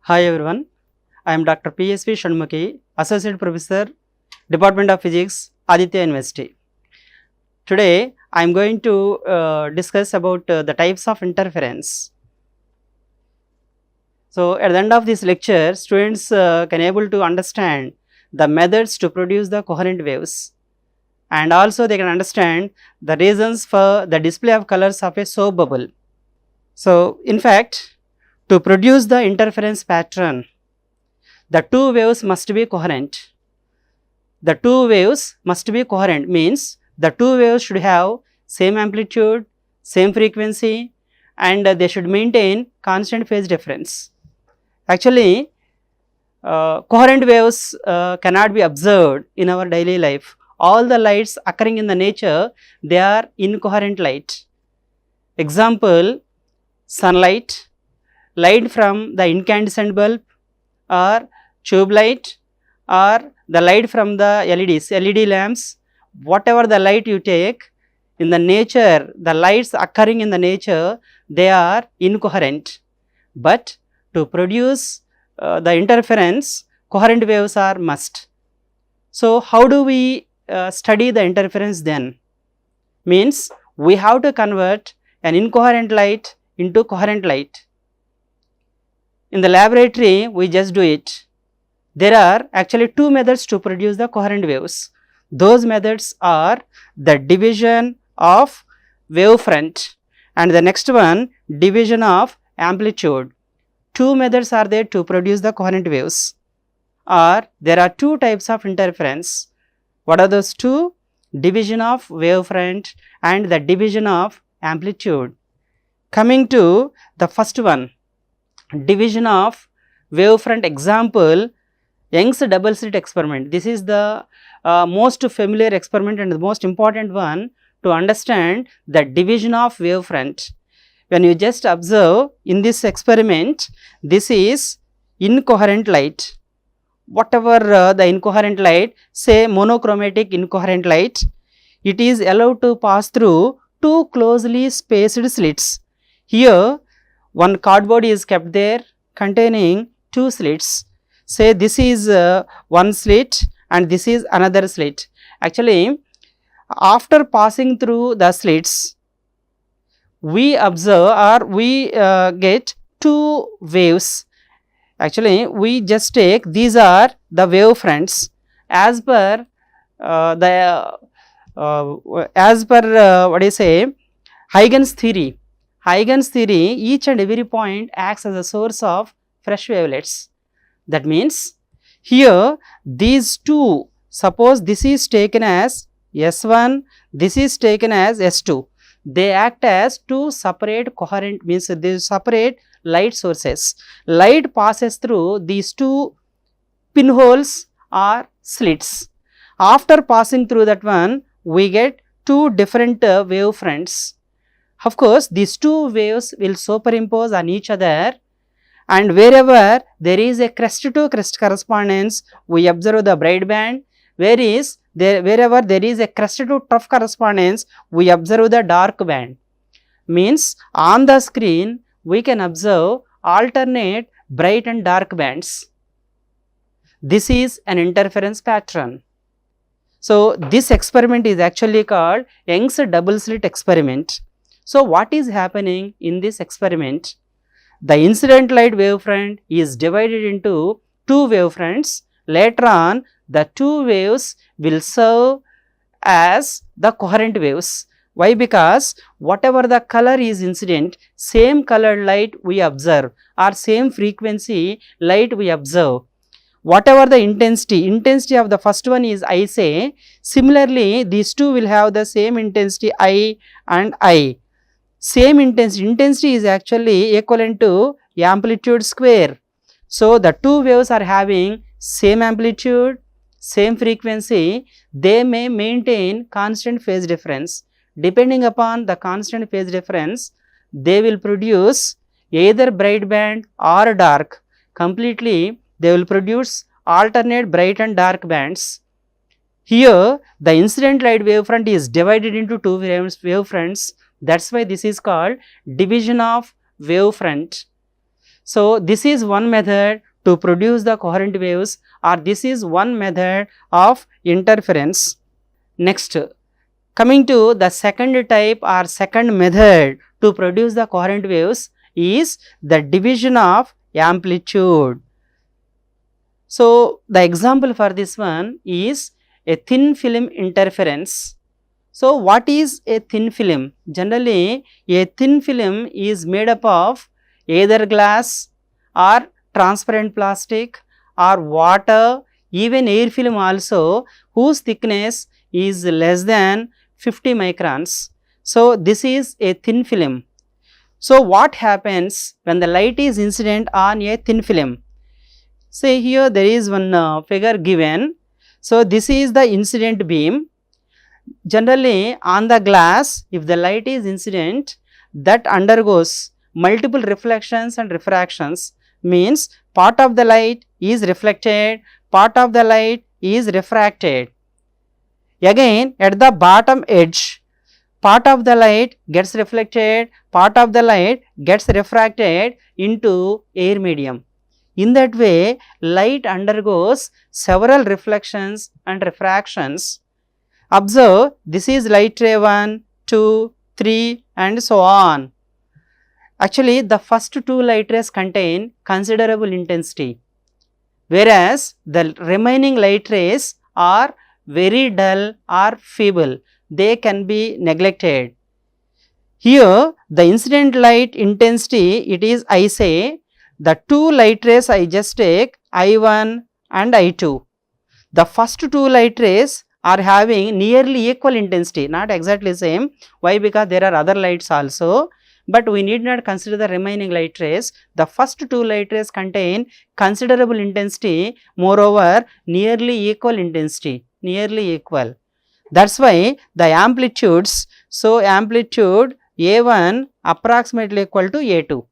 Hi everyone, I am Dr. PSV Shanmukhi, Associate Professor, Department of Physics, Aditya University. Today I am going to discuss about the types of interference. So at the end of this lecture, students can able to understand the methods to produce the coherent waves, and also they can understand the reasons for the display of colors of a soap bubble. So in fact, to produce the interference pattern, the two waves must be coherent. The two waves must be coherent means the two waves should have same amplitude, same frequency, and they should maintain constant phase difference. Actually, coherent waves cannot be observed in our daily life. All the lights occurring in the nature, they are incoherent light. Example, sunlight, light from the incandescent bulb, or tube light, or the light from the LED lamps. Whatever the light you take in the nature, the lights occurring in the nature, they are incoherent. But to produce the interference, coherent waves are must. So how do we study the interference then? Means we have to convert an incoherent light into coherent light. In the laboratory, we just do it. There are actually two methods to produce the coherent waves. Those methods are the division of wavefront and the next one, division of amplitude. Two methods are there to produce the coherent waves. Or there are two types of interference. What are those two? Division of wavefront and the division of amplitude. Coming to the first one, division of wavefront example, Young's double slit experiment. This is the most familiar experiment and the most important one to understand the division of wavefront. When you just observe in this experiment, this is incoherent light. Whatever the incoherent light, say monochromatic incoherent light, it is allowed to pass through two closely spaced slits. Here, one cardboard is kept there containing two slits. Say this is one slit and this is another slit. Actually, after passing through the slits, we observe or we get two waves. Actually, we just take these are the wavefronts as per Huygens theory. Huygens theory, each and every point acts as a source of fresh wavelets. That means here these two, suppose this is taken as S1, this is taken as S2. They act as two separate coherent, means they separate light sources. Light passes through these two pinholes or slits. After passing through that one, we get two different wavefronts. Of course, these two waves will superimpose on each other, and wherever there is a crest to crest correspondence, we observe the bright band, wherever there is a crest to trough correspondence, we observe the dark band. Means on the screen, we can observe alternate bright and dark bands. This is an interference pattern. So this experiment is actually called Young's double slit experiment. So what is happening in this experiment? The incident light wavefront is divided into two wavefronts. Later on, the two waves will serve as the coherent waves. Why? Because whatever the color is incident, same colored light we observe, or same frequency light we observe. Whatever the intensity of the first one is I, say, similarly these two will have the same intensity I and I. Same intensity is actually equivalent to amplitude square. So the two waves are having same amplitude, same frequency, they may maintain constant phase difference. Depending upon the constant phase difference, they will produce either bright band or dark. Completely, they will produce alternate bright and dark bands. Here, the incident light wavefront is divided into two wavefronts. That's why this is called division of wavefront. So this is one method to produce the coherent waves, or this is one method of interference. Next, coming to the second type or second method to produce the coherent waves is the division of amplitude. So the example for this one is a thin film interference. So what is a thin film? Generally, a thin film is made up of either glass or transparent plastic or water, even air film also, whose thickness is less than 50 microns. So this is a thin film. So what happens when the light is incident on a thin film? Say here there is one figure given. So this is the incident beam. Generally on the glass, if the light is incident, that undergoes multiple reflections and refractions, means part of the light is reflected, part of the light is refracted. Again at the bottom edge, part of the light gets reflected, part of the light gets refracted into air medium. In that way, light undergoes several reflections and refractions. Observe, this is light ray 1, 2, 3 and so on. Actually, the first two light rays contain considerable intensity, whereas the remaining light rays are very dull or feeble. They can be neglected. Here, the incident light intensity, it is I say, the two light rays I just take I1 and I2. The first two light rays are having nearly equal intensity, not exactly same. Why? Because there are other lights also, but we need not consider the remaining light rays. The first two light rays contain considerable intensity, moreover nearly equal intensity, nearly equal. That's why the amplitudes, so amplitude A1 approximately equal to A2.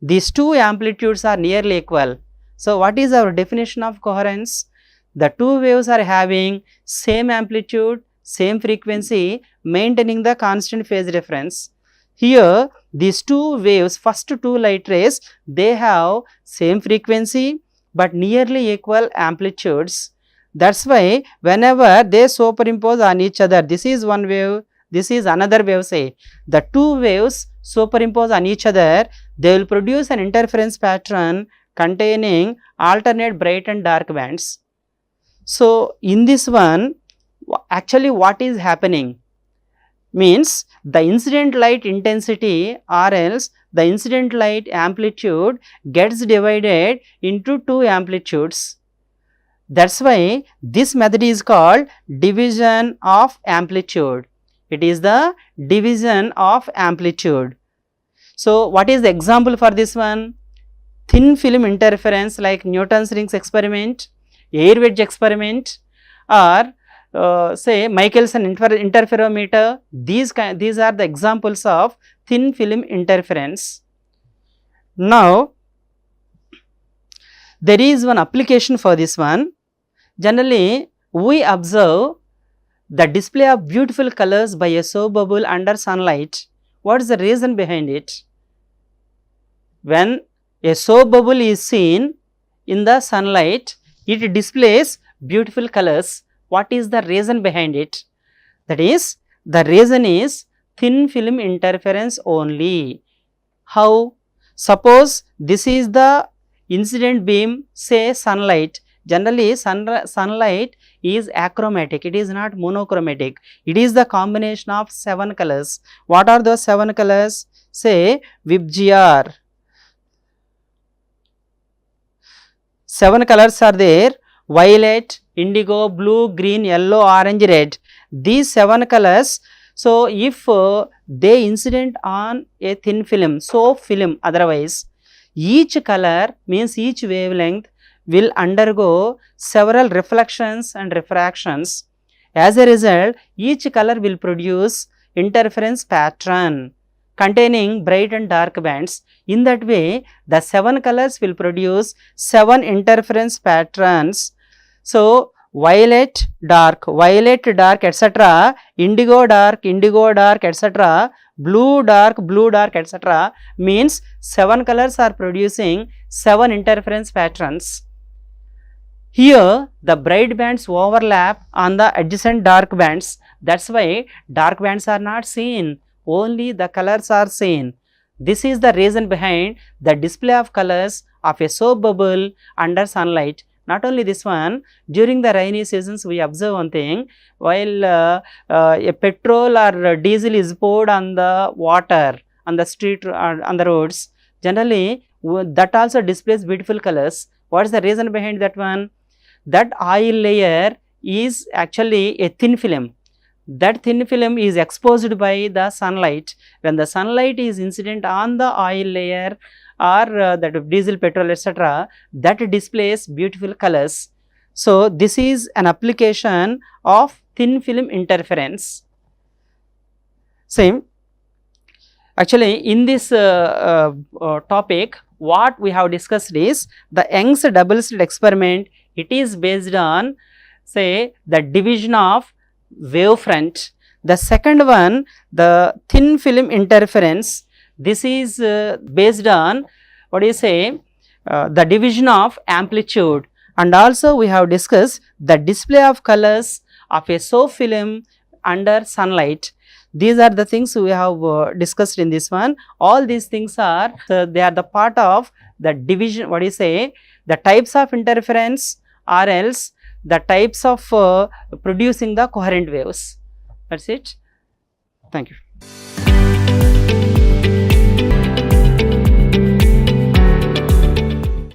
These two amplitudes are nearly equal. So what is our definition of coherence? The two waves are having same amplitude, same frequency, maintaining the constant phase difference. Here these two waves, first two light rays, they have same frequency but nearly equal amplitudes. That's why whenever they superimpose on each other, this is one wave, this is another wave, say, the two waves superimpose on each other, they will produce an interference pattern containing alternate bright and dark bands. So in this one, actually what is happening means the incident light intensity or else the incident light amplitude gets divided into two amplitudes. That's why this method is called division of amplitude. It is the division of amplitude. So what is the example for this one? Thin film interference like Newton's rings experiment, air wedge experiment, or say Michelson interferometer. These are the examples of thin film interference. Now there is one application for this one. Generally we observe the display of beautiful colors by a soap bubble under sunlight. What is the reason behind it? When a soap bubble is seen in the sunlight, it displays beautiful colors. What is the reason behind it? That is, the reason is thin film interference only. How? Suppose this is the incident beam, say sunlight. Generally sunlight is achromatic, it is not monochromatic. It is the combination of 7 colors. What are those 7 colors? Say VIBGYOR. 7 colors are there: violet, indigo, blue, green, yellow, orange, red. These 7 colors. So if they incident on a thin film, soap film otherwise, each color means each wavelength will undergo several reflections and refractions. As a result, each color will produce interference pattern containing bright and dark bands. In that way, the 7 colors will produce 7 interference patterns. So violet, dark, etc., indigo, dark, etc., blue, dark, etc., means 7 colors are producing 7 interference patterns. Here the bright bands overlap on the adjacent dark bands. That's why dark bands are not seen, only the colors are seen. This is the reason behind the display of colors of a soap bubble under sunlight. Not only this one, during the rainy seasons we observe one thing, while a petrol or diesel is poured on the water, on the street or on the roads, generally that also displays beautiful colors. What is the reason behind that one? That oil layer is actually a thin film. That thin film is exposed by the sunlight. When the sunlight is incident on the oil layer or that diesel, petrol, etc., that displays beautiful colors. So this is an application of thin film interference. Same. Actually, in this topic, what we have discussed is the Young's double slit experiment. It is based on, say, the division of wavefront. The second one, the thin film interference. This is based on, what do you say, the division of amplitude. And also we have discussed the display of colors of a soap film under sunlight. These are the things we have discussed in this one. All these things are, they are the part of the division, what do you say, the types of interference or else the types of producing the coherent waves. That's it. Thank you.